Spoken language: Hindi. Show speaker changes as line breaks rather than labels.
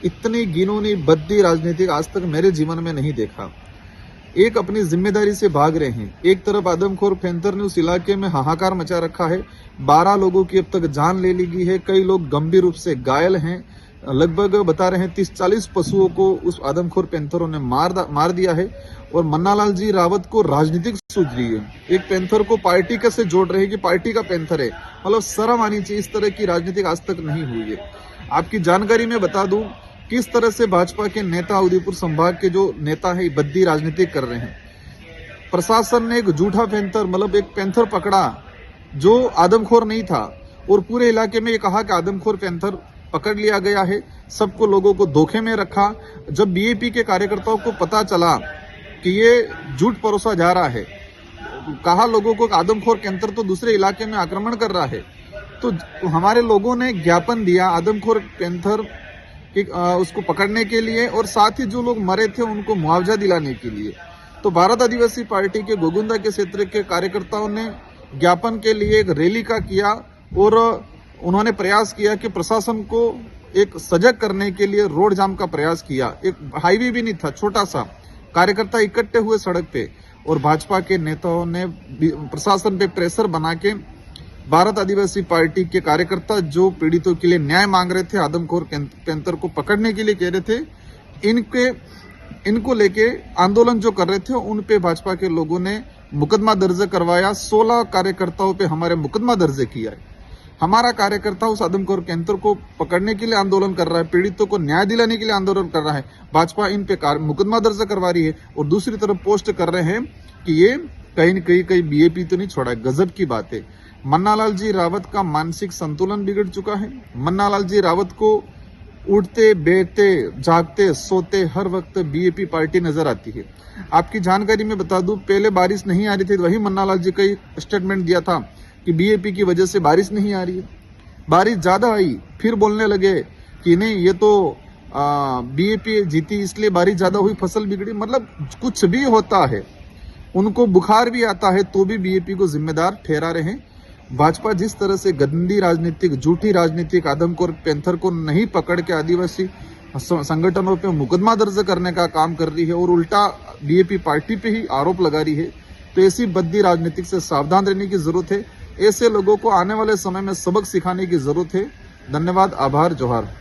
इतनी घिनौनी बद्दी राजनीतिक आज तक मेरे जीवन में नहीं देखा। एक अपनी जिम्मेदारी से भाग रहे हैं, एक तरफ आदमखोर पैंथर ने उस इलाके में हाहाकार मचा रखा है। 12 लोगों की अब तक जान ले ली गई है, कई लोग गंभीर रूप से घायल हैं। लगभग बता रहे हैं 30-40 पशुओं को उस आदमखोर पैंथरों ने मार दिया है। और मन्नालाल जी रावत को राजनीतिक सूझ रही है, एक पैंथर को पार्टी का से जोड़ रहे हैं कि पार्टी का पैंथर है। मतलब शर्म आनी चाहिए, इस तरह की राजनीतिक आज तक नहीं हुई है। आपकी जानकारी में बता दूं किस तरह से भाजपा के नेता उदयपुर संभाग के जो नेता है बद्दी राजनीति कर रहे हैं। प्रशासन ने एक झूठा पैंथर मतलब एक पैंथर पकड़ा जो आदमखोर नहीं था और पूरे इलाके में ये कहा कि आदमखोर पैंथर पकड़ लिया गया है, सबको लोगों को धोखे में रखा। जब बीएपी के कार्यकर्ताओं को पता चला कि ये झूठ परोसा जा रहा है, कहा लोगों को आदमखोर पैंथर तो दूसरे इलाके में आक्रमण कर रहा है, तो हमारे लोगों ने ज्ञापन दिया आदमखोर पैंथर उसको पकड़ने के लिए और साथ ही जो लोग मरे थे उनको मुआवजा दिलाने के लिए। तो भारत आदिवासी पार्टी के गोगुंदा के क्षेत्र के कार्यकर्ताओं ने ज्ञापन के लिए एक रैली का किया और उन्होंने प्रयास किया कि प्रशासन को एक सजग करने के लिए रोड जाम का प्रयास किया। एक हाईवे भी नहीं था, छोटा सा, कार्यकर्ता इकट्ठे हुए सड़क पे और भाजपा के नेताओं ने प्रशासन पे प्रेशर बना के भारत आदिवासी पार्टी के कार्यकर्ता जो पीड़ितों के लिए न्याय मांग रहे थे, आदमखोर पैंथर को पकड़ने के लिए कह रहे थे, इनको लेके आंदोलन जो कर रहे थे उन पे भाजपा के लोगों ने मुकदमा दर्ज करवाया। 16 कार्यकर्ताओं पे हमारे मुकदमा दर्ज किया है। हमारा कार्यकर्ता उस आदमखोर पैंथर को पकड़ने के लिए आंदोलन कर रहा है, पीड़ितों को न्याय दिलाने के लिए आंदोलन कर रहा है। भाजपा इन पे मुकदमा दर्ज करवा रही है और दूसरी तरफ पोस्ट कर रहे हैं कि ये कहीं न कहीं बीएपी तो नहीं छोड़ा है। गजब की बात है। मन्नालाल जी रावत का मानसिक संतुलन बिगड़ चुका है। मन्नालाल जी रावत को उठते बैठते जागते सोते हर वक्त बीएपी पार्टी नजर आती है। आपकी जानकारी में बता दूं, पहले बारिश नहीं आ रही थी, वही मन्नालाल जी का स्टेटमेंट दिया था कि बीएपी की वजह से बारिश नहीं आ रही है। बारिश ज्यादा आई, फिर बोलने लगे कि नहीं ये तो बीएपी जीती इसलिए बारिश ज्यादा हुई, फसल बिगड़ी। मतलब कुछ भी होता है, उनको बुखार भी आता है तो भी बीएपी को जिम्मेदार ठहरा रहे हैं। भाजपा जिस तरह से गंदी राजनीतिक, झूठी राजनीतिक आदमखोर पैंथर को नहीं पकड़ के आदिवासी संगठनों पे मुकदमा दर्ज करने का काम कर रही है और उल्टा बीएपी पार्टी पे ही आरोप लगा रही है, तो ऐसी बद्दी राजनीतिक से सावधान रहने की जरूरत है। ऐसे लोगों को आने वाले समय में सबक सिखाने की जरूरत है। धन्यवाद, आभार, जोहार।